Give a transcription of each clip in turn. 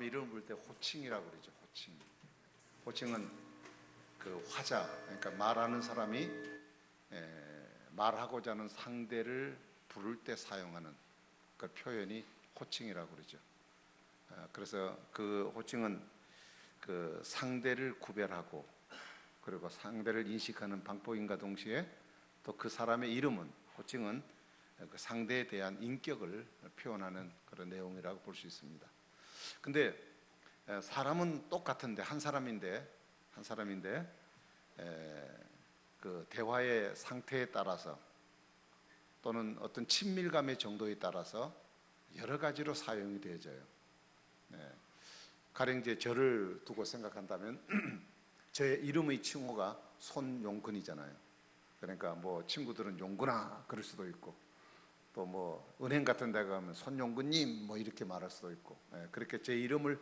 사람의 이름을 부를 때 호칭이라고 그러죠. 호칭. 호칭은 그 화자, 그러니까 말하는 사람이 말하고자 하는 상대를 부를 때 사용하는 그 표현이 호칭이라고 그러죠. 그래서 그 호칭은 그 상대를 구별하고 그리고 상대를 인식하는 방법인과 동시에 또 그 사람의 이름은, 호칭은 그 상대에 대한 인격을 표현하는 그런 내용이라고 볼 수 있습니다. 근데 사람은 똑같은데 한 사람인데 그 대화의 상태에 따라서 또는 어떤 친밀감의 정도에 따라서 여러 가지로 사용이 되어져요. 가령 이제 저를 두고 생각한다면 저의 이름의 칭호가 손용근이잖아요. 그러니까 뭐 친구들은 용근아 그럴 수도 있고, 또 뭐 은행 같은 데 가면 손용근님 뭐 이렇게 말할 수도 있고, 그렇게 제 이름을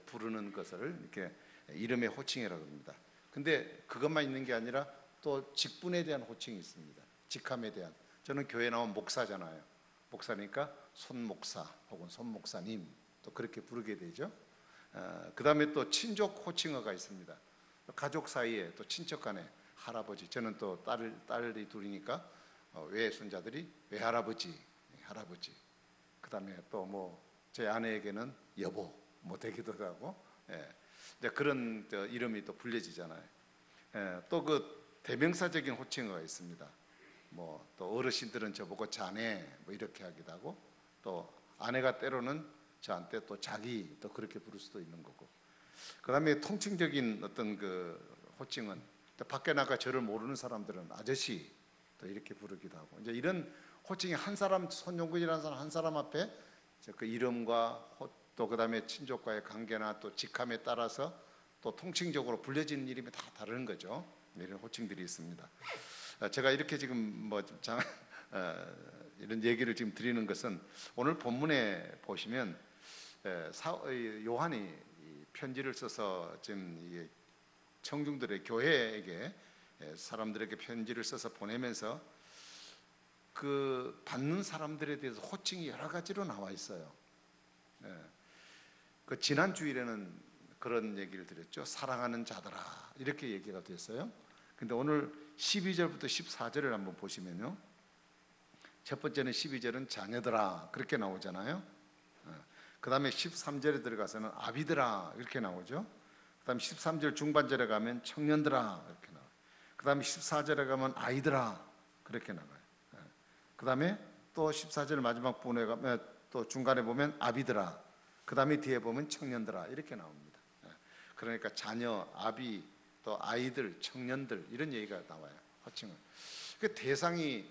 부르는 것을 이렇게 이름의 호칭이라고 합니다. 근데 그것만 있는 게 아니라 또 직분에 대한 호칭이 있습니다. 직함에 대한. 저는 교회 나온 목사잖아요. 목사니까 손 목사 혹은 손 목사님 또 그렇게 부르게 되죠. 그 다음에 또 친족 호칭어가 있습니다. 가족 사이에 또 친척 간에 할아버지, 저는 또 딸이 둘이니까 외손자들이 외할아버지, 할아버지. 그 다음에 또 뭐 제 아내에게는 여보 뭐 되기도 하고, 이제 그런 이름이 또 불려지잖아요. 또 그 대명사적인 호칭어가 있습니다. 뭐 또 어르신들은 저보고 자네 뭐 이렇게 하기도 하고, 또 아내가 때로는 저한테 또 자기 또 그렇게 부를 수도 있는 거고. 그 다음에 통칭적인 어떤 그 호칭은 밖에 나가 저를 모르는 사람들은 아저씨 또 이렇게 부르기도 하고, 이제 이런 호칭이 한 사람, 손용근이라는 사람 한 사람 앞에 그 이름과 또 그 다음에 친족과의 관계나 또 직함에 따라서 또 통칭적으로 불려지는 이름이 다 다른 거죠. 이런 호칭들이 있습니다. 제가 이렇게 지금 뭐 이런 얘기를 지금 드리는 것은 오늘 본문에 보시면 요한이 편지를 써서 지금 청중들의 교회에게 사람들에게 편지를 써서 보내면서 그 받는 사람들에 대해서 호칭이 여러 가지로 나와 있어요. 그 지난 주일에는 그런 얘기를 드렸죠. 사랑하는 자들아 이렇게 얘기가 됐어요. 근데 오늘 12절부터 14절을 한번 보시면요, 첫 번째는 12절은 자녀들아 그렇게 나오잖아요. 그 다음에 13절에 들어가서는 아비들아 이렇게 나오죠. 그 다음에 13절 중반절에 가면 청년들아 이렇게 나와요. 그 다음에 14절에 가면 아이들아 그렇게 나와요. 그 다음에 또 14절 마지막 부분에 가면 또 중간에 보면 아비들아, 그 다음에 뒤에 보면 청년들아 이렇게 나옵니다. 그러니까 자녀, 아비, 또 아이들, 청년들 이런 얘기가 나와요. 호칭은. 그 대상이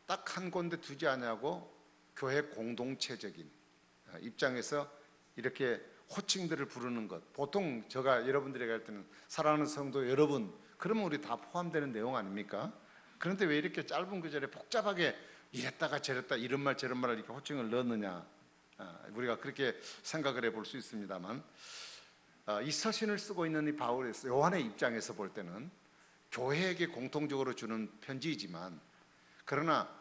딱 한 군데 두지 않냐고 교회 공동체적인 입장에서 이렇게 호칭들을 부르는 것. 보통 제가 여러분들에게 할 때는 사랑하는 성도 여러분, 그러면 우리 다 포함되는 내용 아닙니까? 그런데 왜 이렇게 짧은 구절에 복잡하게 이랬다가 저랬다 이런 말 저런 말을 이렇게 호칭을 넣느냐, 우리가 그렇게 생각을 해볼 수 있습니다만, 이 서신을 쓰고 있는 이 바울의 요한의 입장에서 볼 때는 교회에게 공통적으로 주는 편지이지만, 그러나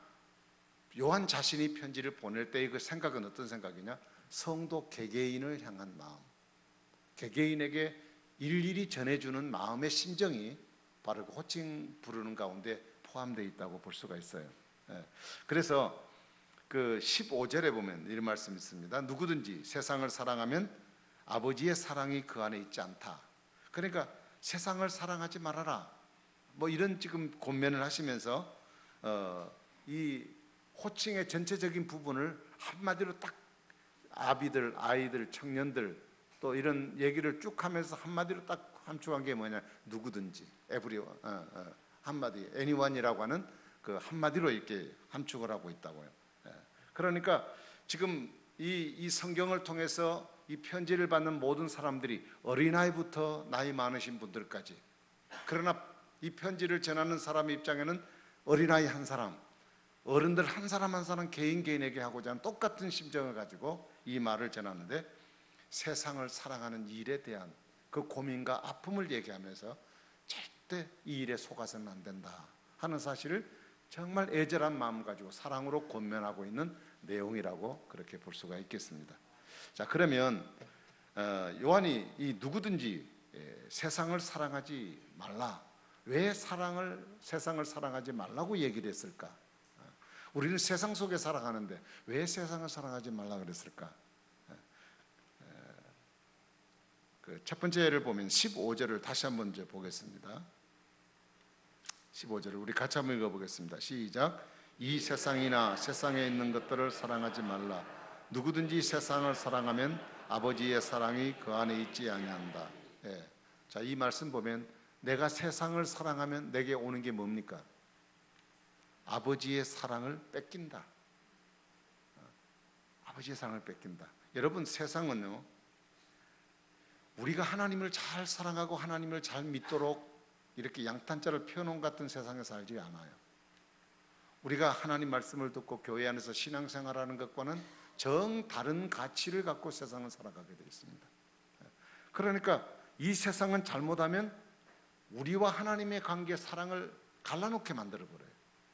요한 자신이 편지를 보낼 때의 그 생각은 어떤 생각이냐, 성도 개개인을 향한 마음, 개개인에게 일일이 전해주는 마음의 심정이 바로 그 호칭 부르는 가운데 포함되어 있다고 볼 수가 있어요. 그래서 그 15절에 보면 이런 말씀이 있습니다. 누구든지 세상을 사랑하면 아버지의 사랑이 그 안에 있지 않다. 그러니까 세상을 사랑하지 말아라, 뭐 이런 지금 권면을 하시면서 이 호칭의 전체적인 부분을 한마디로 딱 아비들, 아이들, 청년들 또 이런 얘기를 쭉 하면서 한마디로 딱 함축한 게 뭐냐, 누구든지, everyone, 한마디, anyone이라고 하는 그 한마디로 이렇게 함축을 하고 있다고요. 그러니까 지금 이 성경을 통해서 이 편지를 받는 모든 사람들이 어린아이부터 나이 많으신 분들까지, 그러나 이 편지를 전하는 사람의 입장에는 어린아이 한 사람, 어른들 한 사람 한 사람 개인에게 하고자 하는 똑같은 심정을 가지고 이 말을 전하는데, 세상을 사랑하는 일에 대한 그 고민과 아픔을 얘기하면서 절대 이 일에 속아서는 안 된다 하는 사실을 정말 애절한 마음 가지고 사랑으로 권면하고 있는 내용이라고 그렇게 볼 수가 있겠습니다. 자, 그러면 요한이 이 누구든지 세상을 사랑하지 말라. 왜 세상을 사랑하지 말라고 얘기를 했을까? 우리는 세상 속에 살아가는데 왜 세상을 사랑하지 말라 그랬을까? 그 첫 번째를 보면 15절을 다시 한번 이제 보겠습니다. 15절을 우리 같이 한번 읽어보겠습니다. 시작. 이 세상이나 세상에 있는 것들을 사랑하지 말라. 누구든지 세상을 사랑하면 아버지의 사랑이 그 안에 있지 아니한다. 자, 이 말씀 보면 내가 세상을 사랑하면 내게 오는 게 뭡니까? 아버지의 사랑을 뺏긴다. 아버지의 사랑을 뺏긴다. 여러분, 세상은요, 우리가 하나님을 잘 사랑하고 하나님을 잘 믿도록 이렇게 양탄자를 펴놓은 같은 세상에 살지 않아요. 우리가 하나님 말씀을 듣고 교회 안에서 신앙생활하는 것과는 정 다른 가치를 갖고 세상을 살아가게 되어 있습니다. 그러니까 이 세상은 잘못하면 우리와 하나님의 관계, 사랑을 갈라놓게 만들어버려요.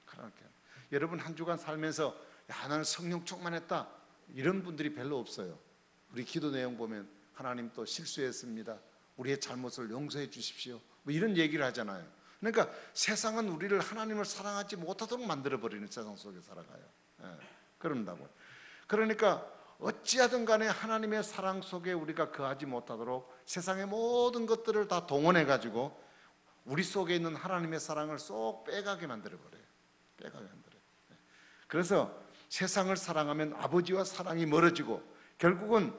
갈라놓게. 여러분, 한 주간 살면서 야, 나는 성령 충만했다, 이런 분들이 별로 없어요. 우리 기도 내용 보면 하나님 또 실수했습니다, 우리의 잘못을 용서해 주십시오, 뭐 이런 얘기를 하잖아요. 그러니까 세상은 우리를 하나님을 사랑하지 못하도록 만들어버리는 세상 속에 살아가요. 그런다고요. 그러니까 어찌하든 간에 하나님의 사랑 속에 우리가 거하지 못하도록 세상의 모든 것들을 다 동원해가지고 우리 속에 있는 하나님의 사랑을 쏙 빼가게 만들어버려요. 빼가게 만들어요. 그래서 세상을 사랑하면 아버지와 사랑이 멀어지고 결국은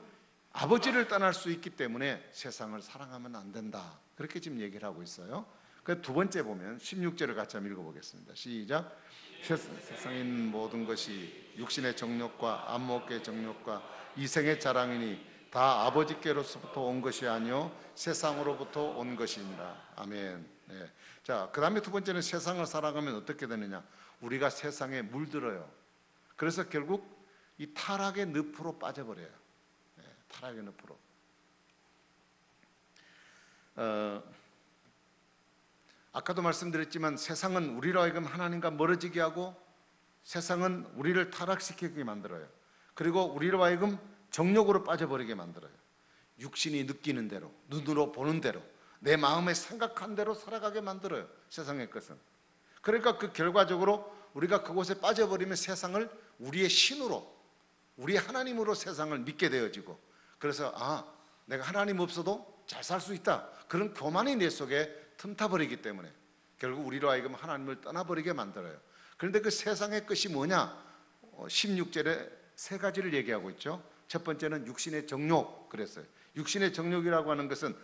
아버지를 떠날 수 있기 때문에 세상을 사랑하면 안 된다, 그렇게 지금 얘기를 하고 있어요. 그 두 번째 보면 16절을 같이 한번 읽어보겠습니다. 시작. 세상에 있는 모든 것이 육신의 정욕과 안목의 정욕과 이생의 자랑이니 다 아버지께로서부터 온 것이 아니요 세상으로부터 온 것이니라. 아멘. 자, 그 다음에 두 번째는 세상을 살아가면 어떻게 되느냐? 우리가 세상에 물들어요. 그래서 결국 이 타락의 늪으로 빠져버려요. 타락의 늪으로. 아까도 말씀드렸지만 세상은 우리로 하여금 하나님과 멀어지게 하고 세상은 우리를 타락시키게 만들어요. 그리고 우리로 하여금 정욕으로 빠져버리게 만들어요. 육신이 느끼는 대로, 눈으로 보는 대로, 내 마음에 생각한 대로 살아가게 만들어요, 세상의 것은. 그러니까 그 결과적으로 우리가 그곳에 빠져버리면 세상을 우리의 신으로, 우리 하나님으로 세상을 믿게 되어지고, 그래서 내가 하나님 없어도 잘 살 수 있다, 그런 교만이 내 속에 틈타버리기 때문에 결국 우리로 하여금 하나님을 떠나버리게 만들어요. 그런데 그 세상의 것이 뭐냐? 16절에 세 가지를 얘기하고 있죠. 첫 번째는 육신의 정욕 그랬어요. 육신의 정욕이라고 하는 것은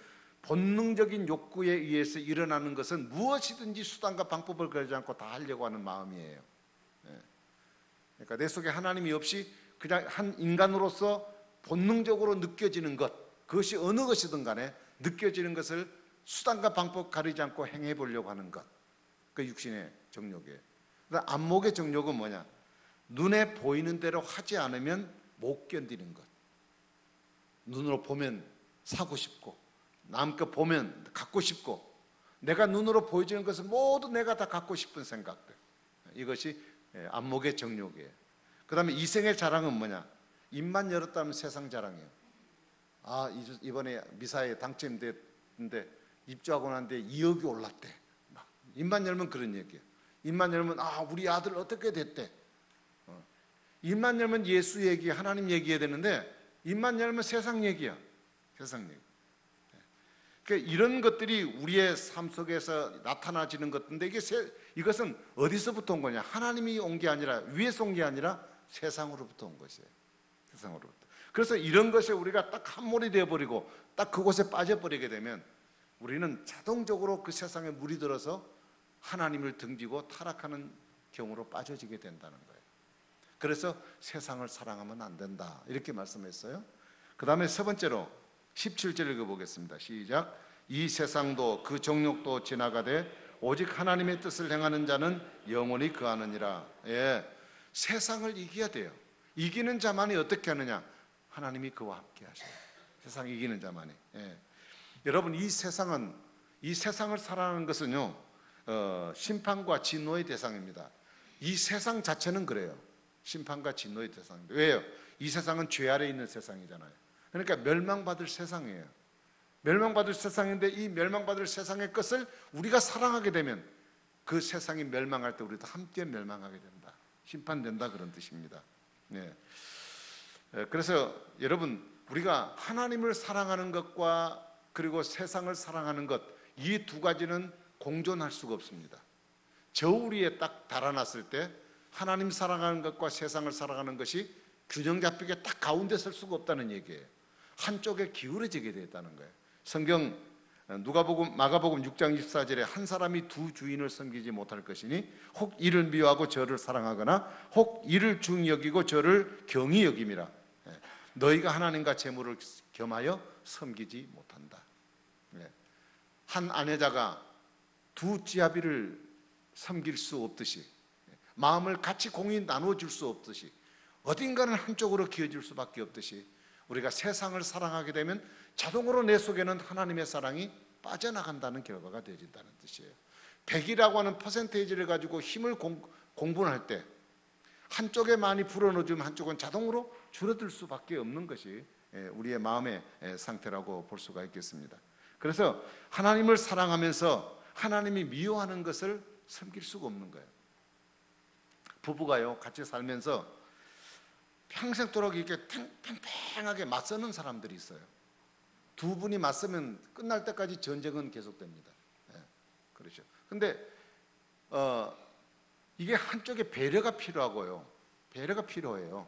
본능적인 욕구에 의해서 일어나는 것은 무엇이든지 수단과 방법을 걸지 않고 다 하려고 하는 마음이에요. 그러니까 내 속에 하나님이 없이 그냥 한 인간으로서 본능적으로 느껴지는 것, 그것이 어느 것이든 간에 느껴지는 것을 수단과 방법 가리지 않고 행해 보려고 하는 것, 그 육신의 정욕이에요. 그다음 안목의 정욕은 뭐냐? 눈에 보이는 대로 하지 않으면 못 견디는 것. 눈으로 보면 사고 싶고, 남 거 보면 갖고 싶고, 내가 눈으로 보여지는 것은 모두 내가 다 갖고 싶은 생각들, 이것이 안목의 정욕이에요. 그 다음에 이생의 자랑은 뭐냐? 입만 열었다면 세상 자랑이에요. 이번에 미사에 당첨됐는데 입주하고 난 뒤에 2억이 올랐대. 입만 열면 그런 얘기예요. 입만 열면 우리 아들 어떻게 됐대. 입만 열면 예수 얘기, 하나님 얘기해야 되는데 입만 열면 세상 얘기야. 세상 얘기. 그러니까 이런 것들이 우리의 삶 속에서 나타나지는 것인데 이것은 어디서부터 온 거냐? 하나님이 온 게 아니라, 위에서 온 게 아니라 세상으로부터 온 것이에요. 세상으로부터. 그래서 이런 것에 우리가 딱 함몰이 되어버리고 딱 그곳에 빠져버리게 되면 우리는 자동적으로 그 세상에 물이 들어서 하나님을 등지고 타락하는 경우로 빠져지게 된다는 거예요. 그래서 세상을 사랑하면 안 된다, 이렇게 말씀했어요. 그 다음에 세 번째로 17절 읽어보겠습니다. 시작. 이 세상도 그 정욕도 지나가되 오직 하나님의 뜻을 행하는 자는 영원히 거하느니라. 세상을 이겨야 돼요. 이기는 자만이 어떻게 하느냐? 하나님이 그와 함께 하셔요. 세상 이기는 자만이. 여러분, 이 세상을 살아가는 것은요, 심판과 진노의 대상입니다. 이 세상 자체는 그래요. 심판과 진노의 대상입니다. 왜요? 이 세상은 죄 아래 있는 세상이잖아요. 그러니까 멸망받을 세상이에요. 멸망받을 세상인데 이 멸망받을 세상의 것을 우리가 사랑하게 되면 그 세상이 멸망할 때 우리도 함께 멸망하게 된다. 심판된다, 그런 뜻입니다. 네. 그래서 여러분, 우리가 하나님을 사랑하는 것과 그리고 세상을 사랑하는 것, 이 두 가지는 공존할 수가 없습니다. 저울위에 딱 달아놨을 때 하나님 사랑하는 것과 세상을 사랑하는 것이 균형 잡히게 딱 가운데 설 수가 없다는 얘기예요. 한쪽에 기울어지게 되었다는 거예요. 성경 마가복음 6장 24절에 한 사람이 두 주인을 섬기지 못할 것이니 혹 이를 미워하고 저를 사랑하거나 혹 이를 중히 여기고 저를 경히 여김이라. 너희가 하나님과 재물을 겸하여 섬기지 못한다. 한 아내자가 두 찌아비를 섬길 수 없듯이, 마음을 같이 공히 나눠줄 수 없듯이, 어딘가는 한쪽으로 기어질 수밖에 없듯이, 우리가 세상을 사랑하게 되면 자동으로 내 속에는 하나님의 사랑이 빠져나간다는 결과가 되어진다는 뜻이에요. 100이라고 하는 퍼센테이지를 가지고 힘을 공분할 때 한쪽에 많이 불어넣어주면 한쪽은 자동으로 줄어들 수밖에 없는 것이 우리의 마음의 상태라고 볼 수가 있겠습니다. 그래서 하나님을 사랑하면서 하나님이 미워하는 것을 섬길 수가 없는 거예요. 부부가요, 같이 살면서 평생도록 이렇게 팽팽하게 맞서는 사람들이 있어요. 두 분이 맞서면 끝날 때까지 전쟁은 계속됩니다. 그렇죠. 근데 이게 한쪽에 배려가 필요하고요. 배려가 필요해요.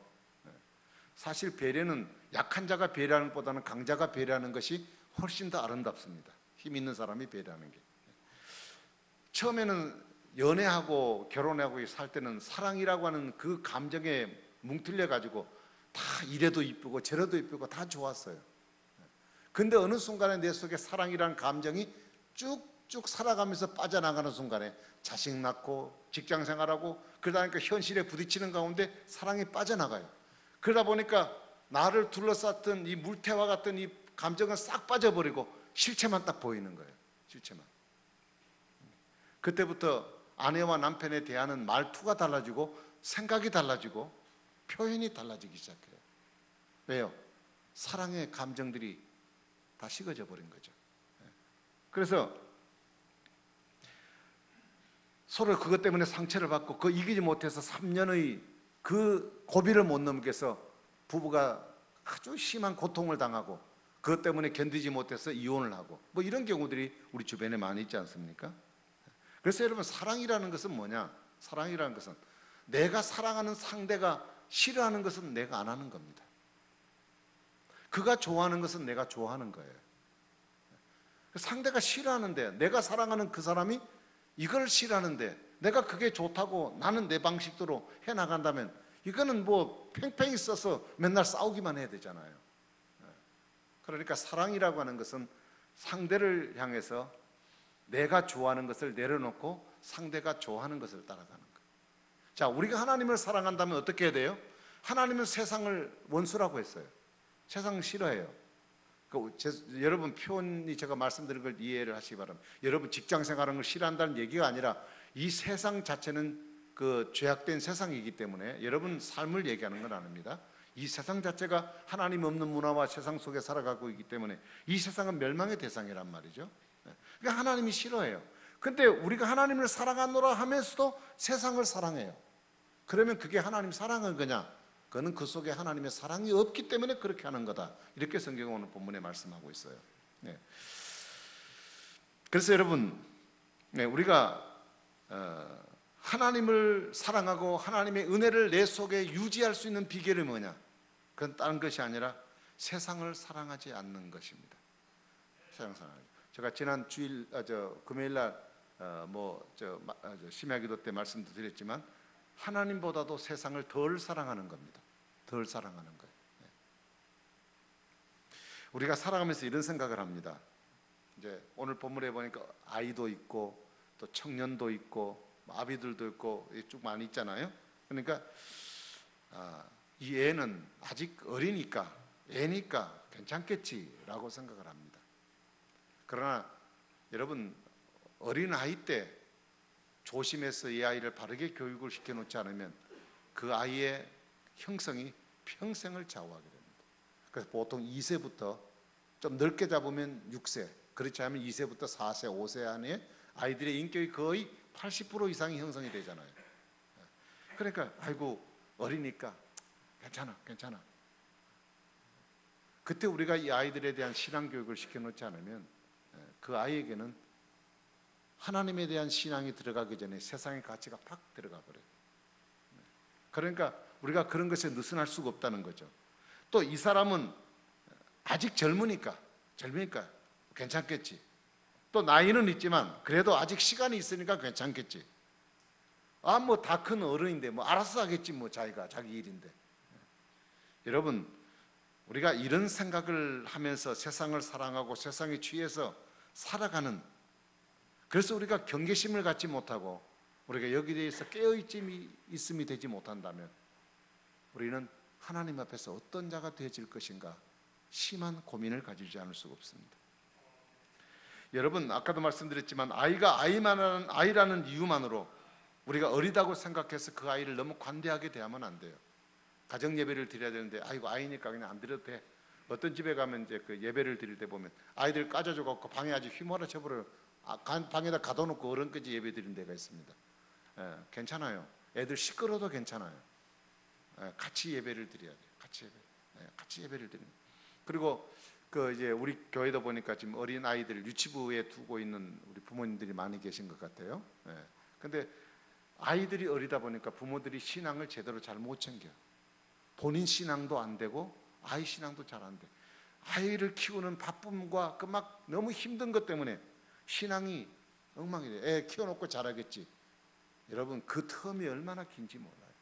사실 배려는 약한 자가 배려하는 것보다는 강자가 배려하는 것이 훨씬 더 아름답습니다. 힘 있는 사람이 배려하는 게. 처음에는 연애하고 결혼하고 살 때는 사랑이라고 하는 그 감정에 뭉틀려 가지고 다 이래도 이쁘고 저래도 이쁘고 다 좋았어요. 근데 어느 순간에 내 속에 사랑이라는 감정이 쭉쭉 살아가면서 빠져나가는 순간에 자식 낳고 직장 생활하고 그러다 보니까 현실에 부딪히는 가운데 사랑이 빠져나가요. 그러다 보니까 나를 둘러쌌던 이 물태와 같은 이 감정은 싹 빠져버리고 실체만 딱 보이는 거예요. 실체만. 그때부터 아내와 남편에 대하는 말투가 달라지고 생각이 달라지고 표현이 달라지기 시작해요. 왜요? 사랑의 감정들이 다 식어져 버린 거죠. 그래서 서로 그것 때문에 상처를 받고 그 이기지 못해서 3년의 그 고비를 못 넘겨서 부부가 아주 심한 고통을 당하고 그것 때문에 견디지 못해서 이혼을 하고 뭐 이런 경우들이 우리 주변에 많이 있지 않습니까? 그래서 여러분, 사랑이라는 것은 뭐냐? 사랑이라는 것은 내가 사랑하는 상대가 싫어하는 것은 내가 안 하는 겁니다. 그가 좋아하는 것은 내가 좋아하는 거예요. 상대가 싫어하는데 내가 사랑하는 그 사람이 이걸 싫어하는데 내가 그게 좋다고 나는 내 방식대로 해나간다면 이거는 뭐 팽팽히 써서 맨날 싸우기만 해야 되잖아요. 그러니까 사랑이라고 하는 것은 상대를 향해서 내가 좋아하는 것을 내려놓고 상대가 좋아하는 것을 따라가는 거예요. 자, 우리가 하나님을 사랑한다면 어떻게 해야 돼요? 하나님은 세상을 원수라고 했어요. 세상 싫어해요. 여러분 표현이 제가 말씀드린 걸 이해를 하시기 바랍니다. 여러분 직장 생활하는 걸 싫어한다는 얘기가 아니라 이 세상 자체는 그 죄악된 세상이기 때문에 여러분 삶을 얘기하는 건 아닙니다. 이 세상 자체가 하나님 없는 문화와 세상 속에 살아가고 있기 때문에 이 세상은 멸망의 대상이란 말이죠. 그러니까 하나님이 싫어해요. 근데 우리가 하나님을 사랑하노라 하면서도 세상을 사랑해요. 그러면 그게 하나님 사랑은 거냐? 그거는 그 속에 하나님의 사랑이 없기 때문에 그렇게 하는 거다. 이렇게 성경은 오늘 본문에 말씀하고 있어요. 네. 그래서 여러분, 우리가 하나님을 사랑하고 하나님의 은혜를 내 속에 유지할 수 있는 비결이 뭐냐? 그건 다른 것이 아니라 세상을 사랑하지 않는 것입니다. 세상 사랑하지. 제가 지난 금요일날 심야기도 때 말씀도 드렸지만 하나님보다도 세상을 덜 사랑하는 겁니다. 덜 사랑하는 거예요. 우리가 살아가면서 이런 생각을 합니다. 이제 오늘 본문에 보니까 아이도 있고 또 청년도 있고 아비들도 있고 쭉 많이 있잖아요. 그러니까 이 애는 아직 어리니까 애니까 괜찮겠지라고 생각을 합니다. 그러나 여러분, 어린 아이 때 조심해서 이 아이를 바르게 교육을 시켜놓지 않으면 그 아이의 형성이 평생을 좌우하게 됩니다. 그래서 보통 2세부터 좀 넓게 잡으면 6세, 그렇지 않으면 2세부터 4세, 5세 안에 아이들의 인격이 거의 80% 이상이 형성이 되잖아요. 그러니까 아이고 어리니까 괜찮아. 그때 우리가 이 아이들에 대한 신앙 교육을 시켜놓지 않으면 그 아이에게는 하나님에 대한 신앙이 들어가기 전에 세상의 가치가 팍 들어가 버려요. 그러니까 우리가 그런 것에 느슨할 수가 없다는 거죠. 또 이 사람은 아직 젊으니까 괜찮겠지. 또 나이는 있지만 그래도 아직 시간이 있으니까 괜찮겠지. 뭐 다 큰 어른인데 뭐 알아서 하겠지, 뭐 자기가 자기 일인데. 여러분, 우리가 이런 생각을 하면서 세상을 사랑하고 세상에 취해서 살아가는, 그래서 우리가 경계심을 갖지 못하고 우리가 여기에 대해서 깨어있음이 되지 못한다면 우리는 하나님 앞에서 어떤 자가 되어질 것인가 심한 고민을 가지지 않을 수가 없습니다. 여러분, 아까도 말씀드렸지만 아이가 아이라는 이유만으로 우리가 어리다고 생각해서 그 아이를 너무 관대하게 대하면 안 돼요. 가정 예배를 드려야 되는데 아이고 아이니까 그냥 안 드려도 돼. 어떤 집에 가면 이제 그 예배를 드릴 때 보면 아이들 까져줘 갖고 방에 아주 휘몰아 쳐버려요. 방에다 가둬놓고 어른까지 예배 드리는 데가 있습니다. 괜찮아요. 애들 시끄러워도 괜찮아요. 같이 예배를 드려야 돼요. 같이 예배를 드리는. 그리고 그 이제 우리 교회도 보니까 지금 어린 아이들 유치부에 두고 있는 우리 부모님들이 많이 계신 것 같아요. 근데 아이들이 어리다 보니까 부모들이 신앙을 제대로 잘 못 챙겨. 본인 신앙도 안 되고 아이 신앙도 잘 안 돼. 아이를 키우는 바쁨과 그 막 너무 힘든 것 때문에 신앙이 엉망이 돼. 애 키워놓고 잘하겠지. 여러분, 그 텀이 얼마나 긴지 몰라요.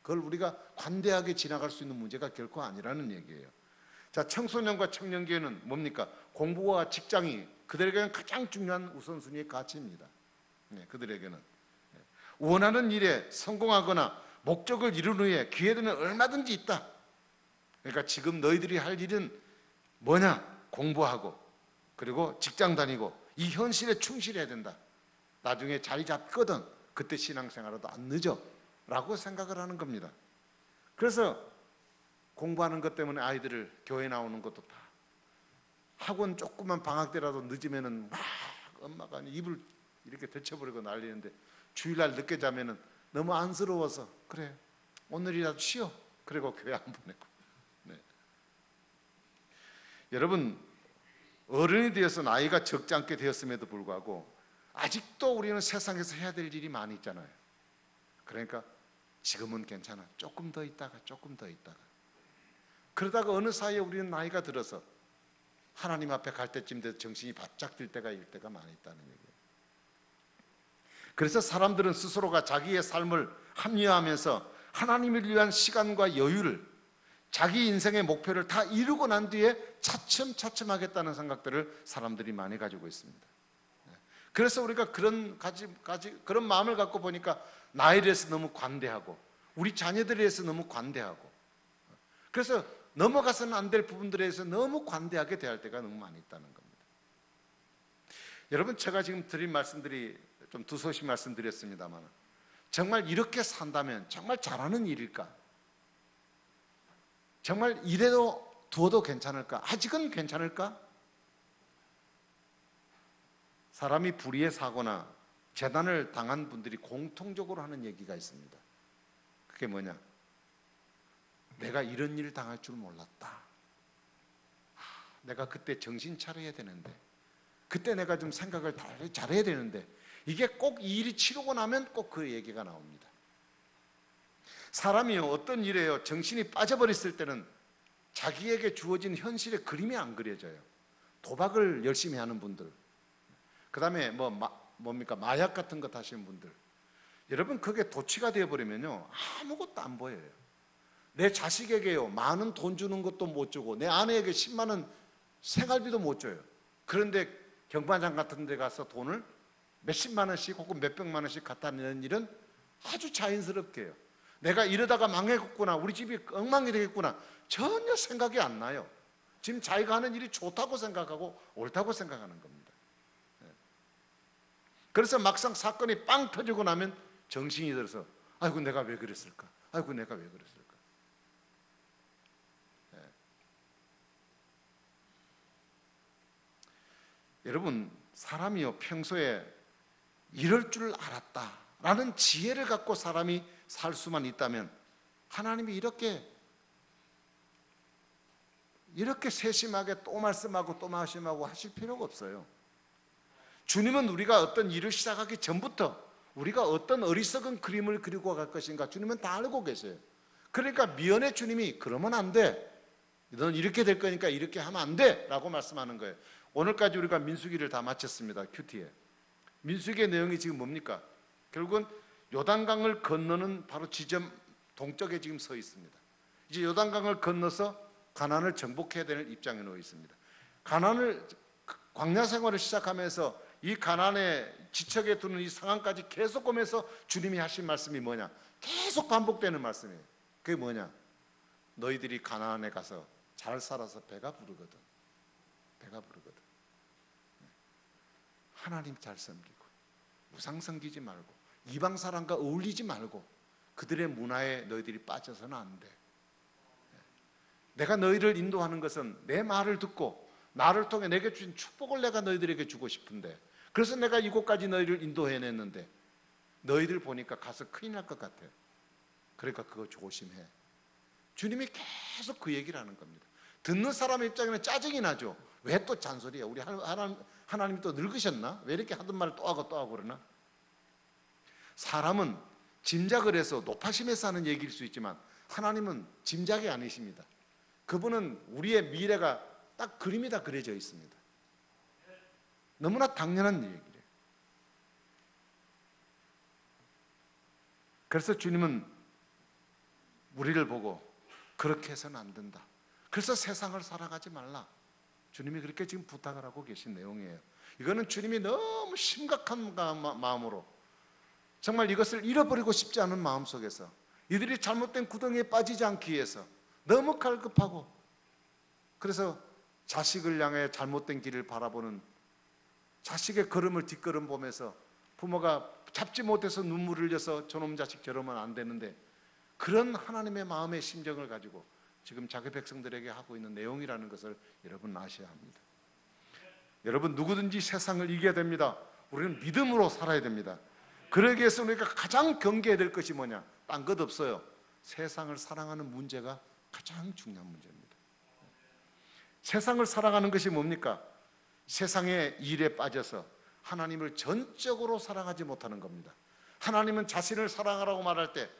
그걸 우리가 관대하게 지나갈 수 있는 문제가 결코 아니라는 얘기예요. 자, 청소년과 청년기에는 뭡니까? 공부와 직장이 그들에게는 가장 중요한 우선순위의 가치입니다. 그들에게는 원하는 일에 성공하거나 목적을 이룬 후에 기회는 얼마든지 있다. 그러니까 지금 너희들이 할 일은 뭐냐? 공부하고 그리고 직장 다니고 이 현실에 충실해야 된다. 나중에 자리 잡거든 그때 신앙생활도 안 늦어 라고 생각을 하는 겁니다. 그래서 공부하는 것 때문에 아이들을 교회 나오는 것도 다 학원 조금만 방학 때라도 늦으면은 막 엄마가 입을 이렇게 덮쳐버리고 난리는데 주일날 늦게 자면은 너무 안쓰러워서 그래 오늘이라도 쉬어 그리고 교회 안 보내고. 여러분, 어른이 되어서 나이가 적지 않게 되었음에도 불구하고 아직도 우리는 세상에서 해야 될 일이 많이 있잖아요. 그러니까 지금은 괜찮아. 조금 더 있다가 그러다가 어느 사이에 우리는 나이가 들어서 하나님 앞에 갈 때쯤 돼서 정신이 바짝 들 때가 일 때가 많이 있다는 얘기예요. 그래서 사람들은 스스로가 자기의 삶을 합리화하면서 하나님을 위한 시간과 여유를 자기 인생의 목표를 다 이루고 난 뒤에 차츰차츰 하겠다는 생각들을 사람들이 많이 가지고 있습니다. 그래서 우리가 그런 마음을 갖고 보니까 나에 대해서 너무 관대하고 우리 자녀들에 대해서 너무 관대하고 그래서 넘어가서는 안 될 부분들에 대해서 너무 관대하게 대할 때가 너무 많이 있다는 겁니다. 여러분, 제가 지금 드린 말씀들이 좀 두서시 말씀드렸습니다만 정말 이렇게 산다면 정말 잘하는 일일까? 정말 이래도 두어도 괜찮을까? 아직은 괜찮을까? 사람이 불의에 사거나 재난을 당한 분들이 공통적으로 하는 얘기가 있습니다. 그게 뭐냐? 내가 이런 일 당할 줄 몰랐다. 내가 그때 정신 차려야 되는데, 그때 내가 좀 생각을 잘해야 되는데, 이게 꼭 이 일이 치르고 나면 꼭 그 얘기가 나옵니다. 사람이 어떤 일에요 정신이 빠져버렸을 때는 자기에게 주어진 현실의 그림이 안 그려져요. 도박을 열심히 하는 분들, 그 다음에 뭡니까 마약 같은 것 하시는 분들, 여러분 그게 도취가 되어버리면요 아무것도 안 보여요. 내 자식에게요 많은 돈 주는 것도 못 주고 내 아내에게 10만 원 생활비도 못 줘요. 그런데 경마장 같은 데 가서 돈을 몇십만 원씩 혹은 몇백만 원씩 갖다 내는 일은 아주 자연스럽게 해요. 내가 이러다가 망해겠구나, 우리 집이 엉망이 되겠구나, 전혀 생각이 안 나요. 지금 자기가 하는 일이 좋다고 생각하고 옳다고 생각하는 겁니다. 그래서 막상 사건이 빵 터지고 나면 정신이 들어서 아이고 내가 왜 그랬을까, 아이고 내가 왜 그랬을까. 여러분, 사람이요 평소에 이럴 줄 알았다라는 지혜를 갖고 사람이 살 수만 있다면 하나님이 이렇게 세심하게 또 말씀하고 또 말씀하고 하실 필요가 없어요. 주님은 우리가 어떤 일을 시작하기 전부터 우리가 어떤 어리석은 그림을 그리고 갈 것인가 주님은 다 알고 계세요. 그러니까 미연에 주님이 그러면 안 돼, 넌 이렇게 될 거니까 이렇게 하면 안 돼 라고 말씀하는 거예요. 오늘까지 우리가 민수기를 다 마쳤습니다. 큐티에 민수기의 내용이 지금 뭡니까? 결국은 요단강을 건너는 바로 지점 동쪽에 지금 서 있습니다. 이제 요단강을 건너서 가나안을 정복해야 되는 입장에 놓여 있습니다. 가나안을 광야 생활을 시작하면서 이 가나안의 지척에 두는 이 상황까지 계속 오면서 주님이 하신 말씀이 뭐냐? 계속 반복되는 말씀이에요. 그게 뭐냐? 너희들이 가나안에 가서 잘 살아서 배가 부르거든. 배가 부르거든. 하나님 잘 섬기고 우상 섬기지 말고 이방 사람과 어울리지 말고 그들의 문화에 너희들이 빠져서는 안 돼. 내가 너희를 인도하는 것은 내 말을 듣고 나를 통해 내게 주신 축복을 내가 너희들에게 주고 싶은데, 그래서 내가 이곳까지 너희를 인도해냈는데 너희들 보니까 가서 큰일 날 것 같아. 그러니까 그거 조심해. 주님이 계속 그 얘기를 하는 겁니다. 듣는 사람의 입장에는 짜증이 나죠. 왜 또 잔소리야? 우리 하나님이 또 늙으셨나? 왜 이렇게 하던 말을 또 하고 그러나? 사람은 짐작을 해서 높아심에서 하는 얘기일 수 있지만 하나님은 짐작이 아니십니다. 그분은 우리의 미래가 딱 그림이 다 그려져 있습니다. 너무나 당연한 얘기래요. 그래서 주님은 우리를 보고 그렇게 해서는 안 된다. 그래서 세상을 살아가지 말라. 주님이 그렇게 지금 부탁을 하고 계신 내용이에요. 이거는 주님이 너무 심각한 마음으로, 정말 이것을 잃어버리고 싶지 않은 마음 속에서 이들이 잘못된 구덩이에 빠지지 않기 위해서 너무 갈급하고, 그래서 자식을 향해 잘못된 길을 바라보는 자식의 걸음을 뒷걸음 보면서 부모가 잡지 못해서 눈물을 흘려서 저놈 자식 저러면 안 되는데, 그런 하나님의 마음의 심정을 가지고 지금 자기 백성들에게 하고 있는 내용이라는 것을 여러분 아셔야 합니다. 여러분, 누구든지 세상을 이겨야 됩니다. 우리는 믿음으로 살아야 됩니다. 그러기 위해서 우리가 가장 경계해야 될 것이 뭐냐? 딴 것 없어요. 세상을 사랑하는 문제가 가장 중요한 문제입니다. 세상을 사랑하는 것이 뭡니까? 세상의 일에 빠져서 하나님을 전적으로 사랑하지 못하는 겁니다. 하나님은 자신을 사랑하라고 말할 때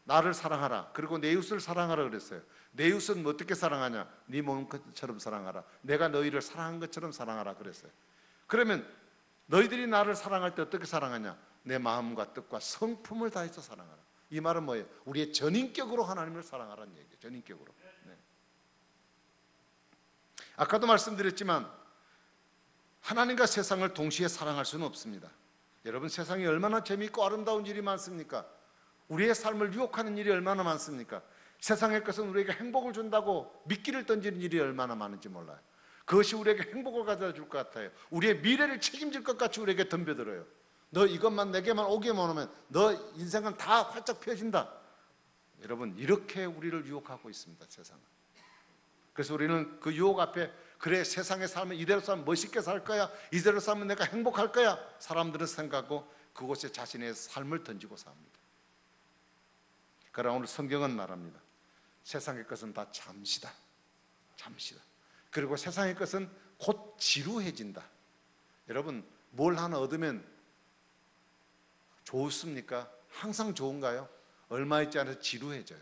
나를 사랑하라, 그리고 내 이웃을 사랑하라 그랬어요. 내 이웃은 어떻게 사랑하냐? 네 몸처럼 사랑하라. 내가 너희를 사랑한 것처럼 사랑하라 그랬어요. 그러면 너희들이 나를 사랑할 때 어떻게 사랑하냐? 내 마음과 뜻과 성품을 다해서 사랑하라. 이 말은 뭐예요? 우리의 전인격으로 하나님을 사랑하라는 얘기예요. 전인격으로. 네. 아까도 말씀드렸지만 하나님과 세상을 동시에 사랑할 수는 없습니다. 여러분, 세상에 얼마나 재미있고 아름다운 일이 많습니까? 우리의 삶을 유혹하는 일이 얼마나 많습니까? 세상의 것은 우리에게 행복을 준다고 미끼를 던지는 일이 얼마나 많은지 몰라요. 그것이 우리에게 행복을 가져다 줄 것 같아요. 우리의 미래를 책임질 것 같이 우리에게 덤벼들어요. 너 이것만 내게만 오게만 오면 너 인생은 다 활짝 펴진다. 여러분, 이렇게 우리를 유혹하고 있습니다, 세상은. 그래서 우리는 그 유혹 앞에, 그래 세상의 삶은 이대로 살면 멋있게 살 거야, 이대로 살면 내가 행복할 거야, 사람들은 생각하고 그곳에 자신의 삶을 던지고 삽니다. 그러나 오늘 성경은 말합니다. 세상의 것은 다 잠시다. 잠시다. 그리고 세상의 것은 곧 지루해진다. 여러분, 뭘 하나 얻으면 좋습니까? 항상 좋은가요? 얼마 있지 않아서 지루해져요.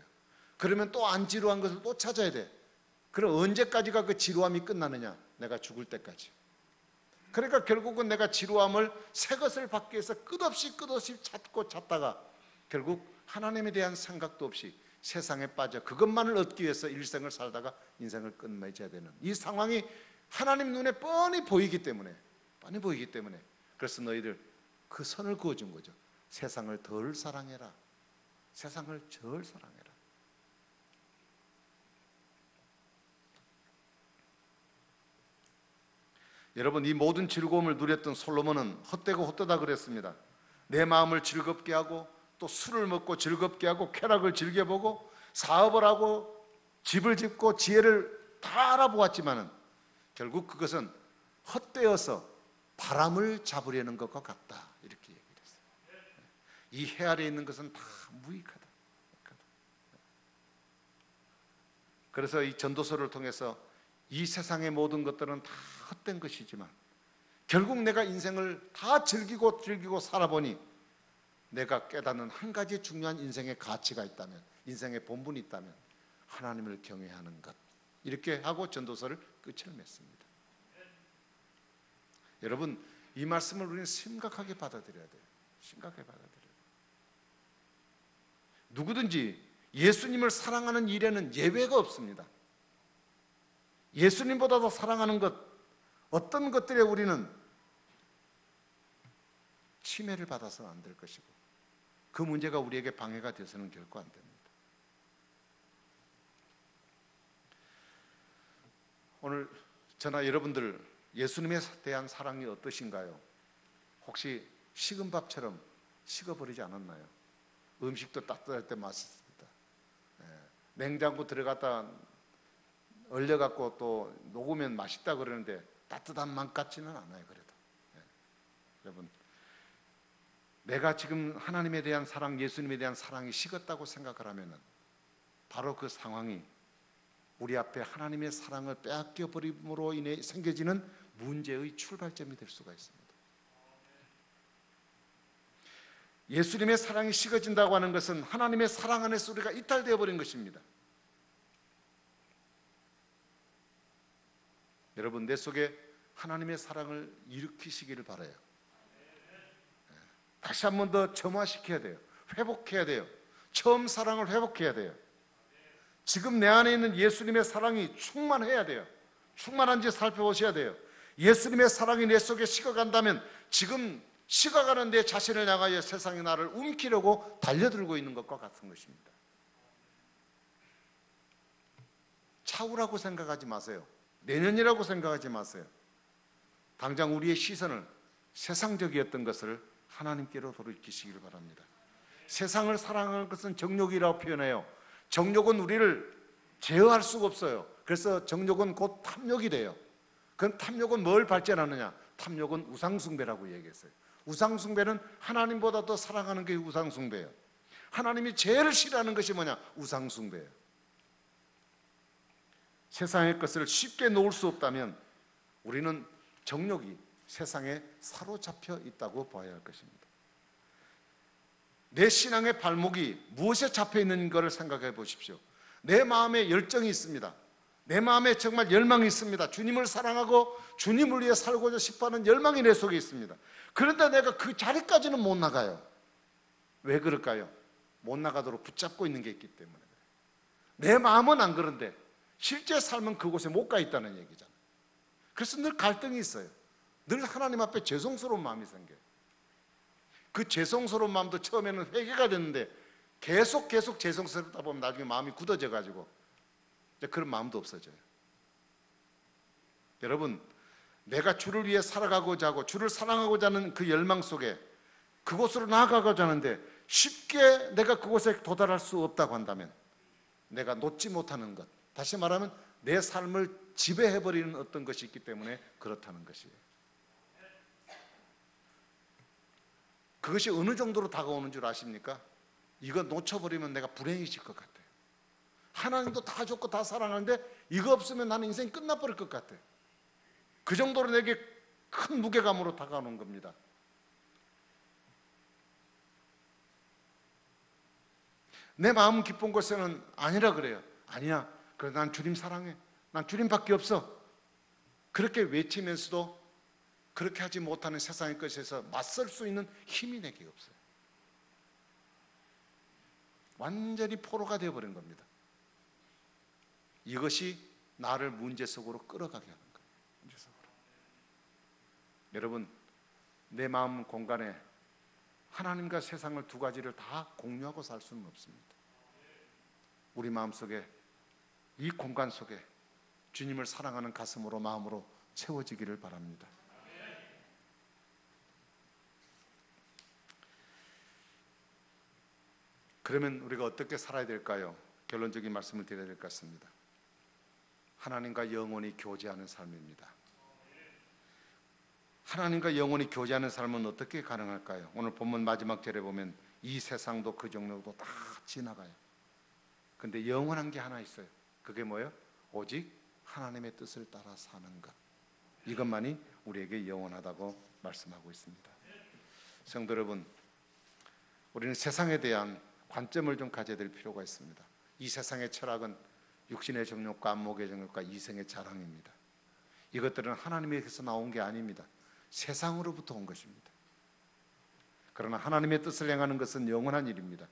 그러면 또 안 지루한 것을 또 찾아야 돼. 그럼 언제까지가 그 지루함이 끝나느냐? 내가 죽을 때까지. 그러니까 결국은 내가 지루함을, 새 것을 받기 위해서 끝없이 찾고 찾다가 결국 하나님에 대한 생각도 없이 세상에 빠져 그것만을 얻기 위해서 일생을 살다가 인생을 끝맺어야 되는 이 상황이 하나님 눈에 뻔히 보이기 때문에, 그래서 너희들 그 선을 그어준 거죠. 세상을 덜 사랑해라. 세상을 덜 사랑해라. 여러분, 이 모든 즐거움을 누렸던 솔로몬은 헛되고 헛되다 그랬습니다. 내 마음을 즐겁게 하고 또 술을 먹고 즐겁게 하고 쾌락을 즐겨보고 사업을 하고 집을 짓고 지혜를 다 알아보았지만은 결국 그것은 헛되어서 바람을 잡으려는 것과 같다, 이렇게 얘기를 했어요. 이 해 아래에 있는 것은 다 무익하다. 그래서 이 전도서를 통해서 이 세상의 모든 것들은 다 헛된 것이지만 결국 내가 인생을 다 즐기고 살아보니 내가 깨닫는 한 가지 중요한 인생의 가치가 있다면, 인생의 본분이 있다면 하나님을 경외하는 것, 이렇게 하고 전도서를 끝을 맺습니다. 여러분, 이 말씀을 우리는 심각하게 받아들여야 돼요. 심각하게 받아들여야 돼요. 누구든지 예수님을 사랑하는 일에는 예외가 없습니다. 예수님보다 더 사랑하는 것, 어떤 것들에 우리는 침해를 받아서는 안 될 것이고 그 문제가 우리에게 방해가 되어서는 결코 안 됩니다. 오늘 저나 여러분들 예수님에 대한 사랑이 어떠신가요? 혹시 식은 밥처럼 식어버리지 않았나요? 음식도 따뜻할 때 맛있습니다. 냉장고 들어갔다 얼려갖고 또 녹으면 맛있다 그러는데 따뜻한 맛 같지는 않아요. 그래도 여러분, 내가 지금 하나님에 대한 사랑, 예수님에 대한 사랑이 식었다고 생각을 하면은 바로 그 상황이 우리 앞에 하나님의 사랑을 빼앗겨 버림으로 인해 생겨지는 문제의 출발점이 될 수가 있습니다. 예수님의 사랑이 식어진다고 하는 것은 하나님의 사랑 안에서 우리가 이탈되어 버린 것입니다. 여러분, 내 속에 하나님의 사랑을 일으키시기를 바라요. 다시 한 번 더 점화시켜야 돼요. 회복해야 돼요. 처음 사랑을 회복해야 돼요. 지금 내 안에 있는 예수님의 사랑이 충만해야 돼요. 충만한지 살펴보셔야 돼요. 예수님의 사랑이 내 속에 식어간다면 지금 식어가는 내 자신을 향하여 세상이 나를 움키려고 달려들고 있는 것과 같은 것입니다. 차후라고 생각하지 마세요. 내년이라고 생각하지 마세요. 당장 우리의 시선을 세상적이었던 것을 하나님께로 돌이키시기를 바랍니다. 세상을 사랑하는 것은 정욕이라고 표현해요. 정욕은 우리를 제어할 수가 없어요. 그래서 정욕은 곧 탐욕이 돼요. 그럼 탐욕은 뭘 발전하느냐? 탐욕은 우상숭배라고 얘기했어요. 우상숭배는 하나님보다 더 사랑하는 게 우상숭배예요. 하나님이 제일 싫어하는 것이 뭐냐? 우상숭배예요. 세상의 것을 쉽게 놓을 수 없다면 우리는 정욕이 세상에 사로잡혀 있다고 봐야 할 것입니다. 내 신앙의 발목이 무엇에 잡혀 있는 것을 생각해 보십시오. 내 마음에 열정이 있습니다. 내 마음에 정말 열망이 있습니다. 주님을 사랑하고 주님을 위해 살고자 싶어하는 열망이 내 속에 있습니다. 그런데 내가 그 자리까지는 못 나가요. 왜 그럴까요? 못 나가도록 붙잡고 있는 게 있기 때문에 그래요. 내 마음은 안 그런데 실제 삶은 그곳에 못 가 있다는 얘기잖아요. 그래서 늘 갈등이 있어요. 늘 하나님 앞에 죄송스러운 마음이 생겨요. 그 죄송스러운 마음도 처음에는 회개가 됐는데 계속 죄송스럽다 보면 나중에 마음이 굳어져 가지고 그런 마음도 없어져요. 여러분, 내가 주를 위해 살아가고자 하고 주를 사랑하고자 하는 그 열망 속에 그곳으로 나아가고자 하는데 쉽게 내가 그곳에 도달할 수 없다고 한다면 내가 놓지 못하는 것, 다시 말하면 내 삶을 지배해버리는 어떤 것이 있기 때문에 그렇다는 것이에요. 그것이 어느 정도로 다가오는 줄 아십니까? 이거 놓쳐버리면 내가 불행해질 것 같아요. 하나님도 다 좋고 다 사랑하는데 이거 없으면 나는 인생이 끝나버릴 것 같아요. 그 정도로 내게 큰 무게감으로 다가오는 겁니다. 내 마음 깊은 곳에는 아니라 그래요. 아니야, 그래 난 주님 사랑해, 난 주님밖에 없어, 그렇게 외치면서도 그렇게 하지 못하는 세상의 것에서 맞설 수 있는 힘이 내게 없어요. 완전히 포로가 되어버린 겁니다. 이것이 나를 문제 속으로 끌어가게 하는 거예요. 문제 속으로. 여러분, 내 마음 공간에 하나님과 세상을 두 가지를 다 공유하고 살 수는 없습니다. 우리 마음속에, 이 공간 속에 주님을 사랑하는 가슴으로, 마음으로 채워지기를 바랍니다. 그러면 우리가 어떻게 살아야 될까요? 결론적인 말씀을 드려야 될 것 같습니다. 하나님과 영원히 교제하는 삶입니다. 하나님과 영원히 교제하는 삶은 어떻게 가능할까요? 오늘 본문 마지막 절에 보면 이 세상도 그 정도도 다 지나가요. 근데 영원한 게 하나 있어요. 그게 뭐예요? 오직 하나님의 뜻을 따라 사는 것. 이것만이 우리에게 영원하다고 말씀하고 있습니다. 성도 여러분, 우리는 세상에 대한 관점을 좀 가져야 될 필요가 있습니다. 이 세상의 철학은 육신의 정욕과 안목의 정욕과 이생의 자랑입니다. 이것들은 하나님에게서 나온 게 아닙니다. 세상으로부터 온 것입니다. 그러나 하나님의 뜻을 행하는 것은 영원한 일입니다.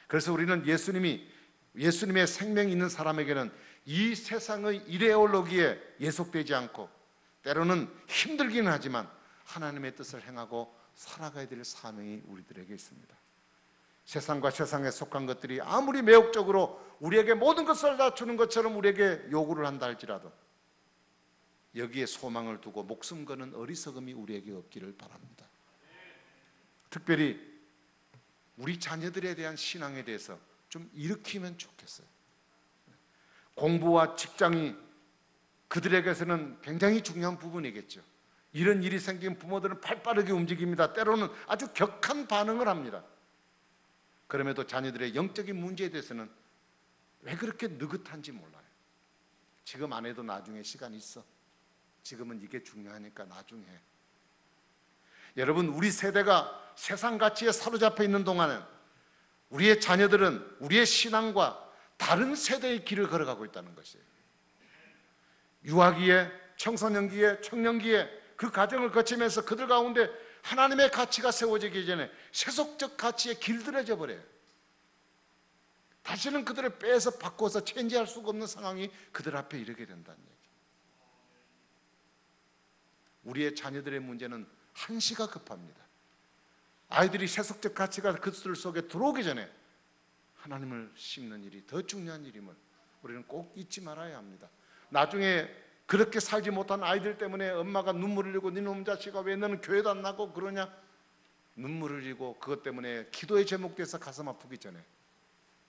그래서 우리는 예수님의 생명이 있는 사람에게는 이 세상의 이데올로기에 예속되지 않고 때로는 힘들기는 하지만 하나님의 뜻을 행하고 살아가야 될 사명이 우리들에게 있습니다. 세상과 세상에 속한 것들이 아무리 매혹적으로 우리에게 모든 것을 다 주는 것처럼 우리에게 요구를 한다 할지라도 여기에 소망을 두고 목숨 거는 어리석음이 우리에게 없기를 바랍니다. 특별히 우리 자녀들에 대한 신앙에 대해서 좀 일으키면 좋겠어요. 공부와 직장이 그들에게서는 굉장히 중요한 부분이겠죠. 이런 일이 생긴 부모들은 발빠르게 움직입니다. 때로는 아주 격한 반응을 합니다. 그럼에도 자녀들의 영적인 문제에 대해서는 왜 그렇게 느긋한지 몰라요. 지금 안 해도 나중에 시간이 있어. 지금은 이게 중요하니까 나중에. 여러분, 우리 세대가 세상 가치에 사로잡혀 있는 동안은 우리의 자녀들은 우리의 신앙과 다른 세대의 길을 걸어가고 있다는 것이에요. 유아기에, 청소년기에, 청년기에 그 과정을 거치면서 그들 가운데 하나님의 가치가 세워지기 전에 세속적 가치에 길들여져 버려요. 다시는 그들을 빼서 바꿔서 체인지할 수가 없는 상황이 그들 앞에 이르게 된다는 얘기예요. 우리의 자녀들의 문제는 한시가 급합니다. 아이들이 세속적 가치가 그들 속에 들어오기 전에 하나님을 심는 일이 더 중요한 일임을 우리는 꼭 잊지 말아야 합니다. 나중에 그렇게 살지 못한 아이들 때문에 엄마가 눈물을 흘리고 네 놈 자식아 왜 너는 교회도 안 나고 그러냐 눈물을 흘리고 그것 때문에 기도의 제목돼서 가슴 아프기 전에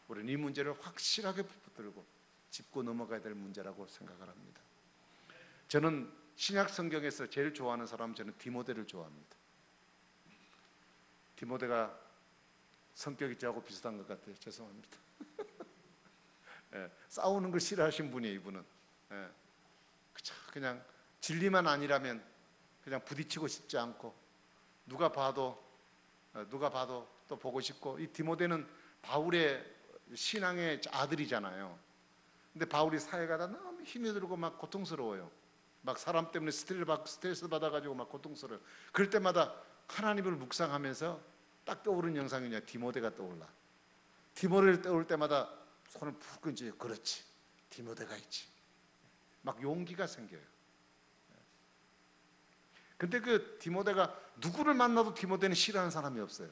우리는 이 문제를 확실하게 붙들고 짚고 넘어가야 될 문제라고 생각을 합니다. 저는 신약 성경에서 제일 좋아하는 사람은 저는 디모데를 좋아합니다. 디모데가 성격이 저하고 비슷한 것 같아요. 죄송합니다. 예, 싸우는 걸 싫어하신 분이에요. 이분은 예, 그냥 진리만 아니라면 그냥 부딪히고 싶지 않고 누가 봐도 또 보고 싶고, 이 디모데는 바울의 신앙의 아들이잖아요. 근데 바울이 사회가다 너무 힘이 들고 막 고통스러워요. 막 사람 때문에 스트레스 받아가지고 막 고통스러워요. 그럴 때마다 하나님을 묵상하면서 딱 떠오르는 영상이냐, 디모데가 떠올라. 디모데를 떠올 때마다 손을 푹 끈지. 그렇지, 디모데가 있지. 막 용기가 생겨요. 근데 그 디모데가 누구를 만나도 디모데는 싫어하는 사람이 없어요.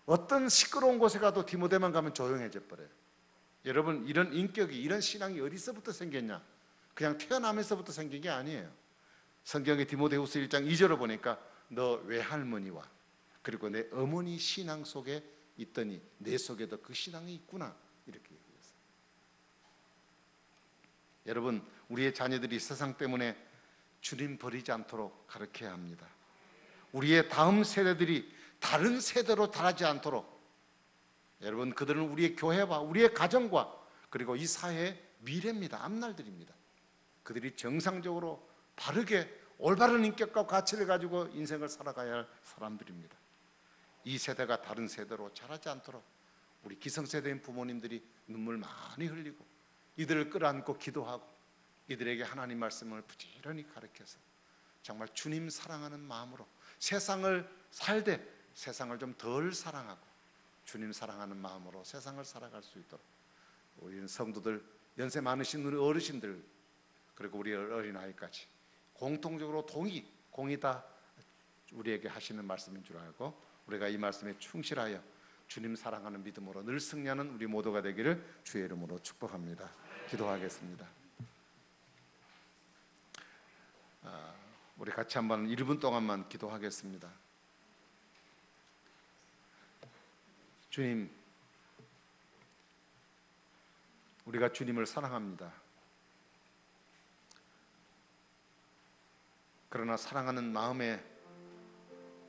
어떤 시끄러운 곳에 가도 디모데만 가면 조용해져 버려요. 여러분, 이런 인격이, 이런 신앙이 어디서부터 생겼냐? 그냥 태어나면서부터 생긴 게 아니에요. 성경의 디모데후서 1장 2절을 보니까 너 외할머니와 그리고 내 어머니 신앙 속에 있더니 내 속에도 그 신앙이 있구나, 이렇게 얘기했어요. 여러분, 우리의 자녀들이 세상 때문에 주님 버리지 않도록 가르쳐야 합니다. 우리의 다음 세대들이 다른 세대로 달하지 않도록, 여러분, 그들은 우리의 교회와 우리의 가정과 그리고 이 사회의 미래입니다. 앞날들입니다. 그들이 정상적으로 바르게 올바른 인격과 가치를 가지고 인생을 살아가야 할 사람들입니다. 이 세대가 다른 세대로 자라지 않도록 우리 기성세대인 부모님들이 눈물 많이 흘리고 이들을 끌어안고 기도하고 이들에게 하나님 말씀을 부지런히 가르쳐서 정말 주님 사랑하는 마음으로 세상을 살되 세상을 좀 덜 사랑하고 주님 사랑하는 마음으로 세상을 살아갈 수 있도록 우리는 성도들, 연세 많으신 우리 어르신들, 그리고 우리 어린아이까지 공통적으로 공이 다 우리에게 하시는 말씀인 줄 알고 우리가 이 말씀에 충실하여 주님 사랑하는 믿음으로 늘 승리하는 우리 모두가 되기를 주의 이름으로 축복합니다. 기도하겠습니다. 우리 같이 한번 1분 동안만 기도하겠습니다. 주님, 우리가 주님을 사랑합니다. 그러나 사랑하는 마음에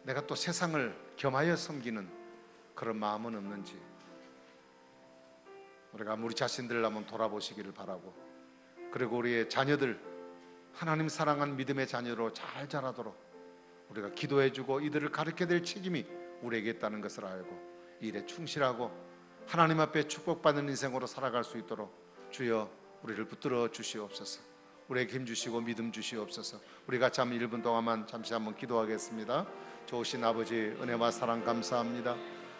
내가 또 세상을 겸하여 섬기는 그런 마음은 없는지 우리가 우리 자신들을 한번 돌아보시기를 바라고, 그리고 우리의 자녀들 하나님 사랑한 믿음의 자녀로 잘 자라도록 우리가 기도해주고 이들을 가르쳐야 될 책임이 우리에게 있다는 것을 알고 이 일에 충실하고 하나님 앞에 축복받는 인생으로 살아갈 수 있도록 주여 우리를 붙들어 주시옵소서. 우리에게 힘 주시고 믿음 주시옵소서. 우리 같이 한번 1분 동안만 잠시 한번 기도하겠습니다. 좋으신 아버지, 은혜와 사랑 감사합니다.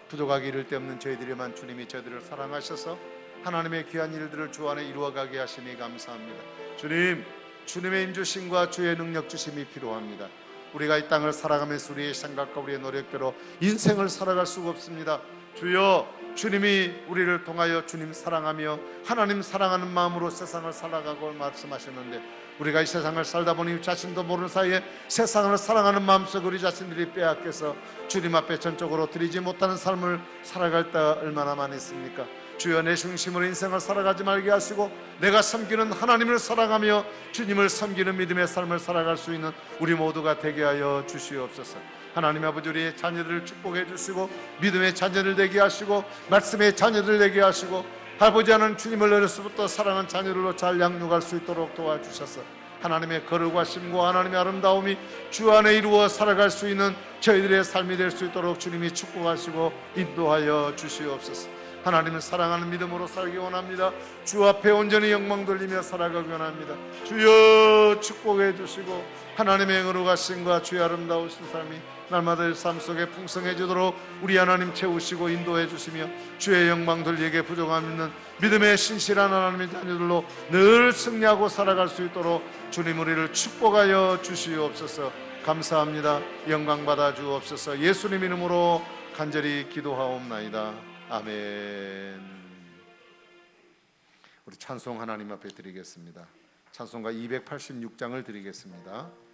부족하기 이를 데 없는 저희들에만 주님이 저희들을 사랑하셔서 하나님의 귀한 일들을 주 안에 이루어가게 하시니 감사합니다. 주님, 주님의 힘주심과 주의 능력 주심이 필요합니다. 우리가 이 땅을 살아가면서 우리의 생각과 우리의 노력대로 인생을 살아갈 수가 없습니다. 주여, 주님이 우리를 통하여 주님 사랑하며 하나님 사랑하는 마음으로 세상을 살아가고 말씀하셨는데, 우리가 이 세상을 살다 보니 자신도 모르는 사이에 세상을 사랑하는 마음속 우리 자신들이 빼앗겨서 주님 앞에 전적으로 드리지 못하는 삶을 살아갈 때가 얼마나 많이 있습니까? 주여, 내 중심으로 인생을 살아가지 말게 하시고 내가 섬기는 하나님을 사랑하며 주님을 섬기는 믿음의 삶을 살아갈 수 있는 우리 모두가 되게 하여 주시옵소서. 하나님 아버지, 우리의 자녀들을 축복해 주시고 믿음의 자녀들 되게 하시고 말씀의 자녀들 되게 하시고 아버지 하나님, 주님을 어려서부터 사랑하는 자녀들로 잘 양육할 수 있도록 도와주셔서 하나님의 거룩하심과 하나님의 아름다움이 주 안에 이루어 살아갈 수 있는 저희들의 삶이 될 수 있도록 주님이 축복하시고 인도하여 주시옵소서. 하나님을 사랑하는 믿음으로 살기 원합니다. 주 앞에 온전히 영광 돌리며 살아가기 원합니다. 주여, 축복해 주시고 하나님의 거룩하심과 주의 아름다우신 삶이 날마다 삶 속에 풍성해지도록 우리 하나님 채우시고 인도해 주시며 주의 영광 돌리게 부족함 있는 믿음의 신실한 하나님의 자녀들로 늘 승리하고 살아갈 수 있도록 주님 우리를 축복하여 주시옵소서. 감사합니다. 영광 받아 주옵소서. 예수님 이름으로 간절히 기도하옵나이다. 아멘. 우리 찬송 하나님 앞에 드리겠습니다. 찬송가 286장을 드리겠습니다.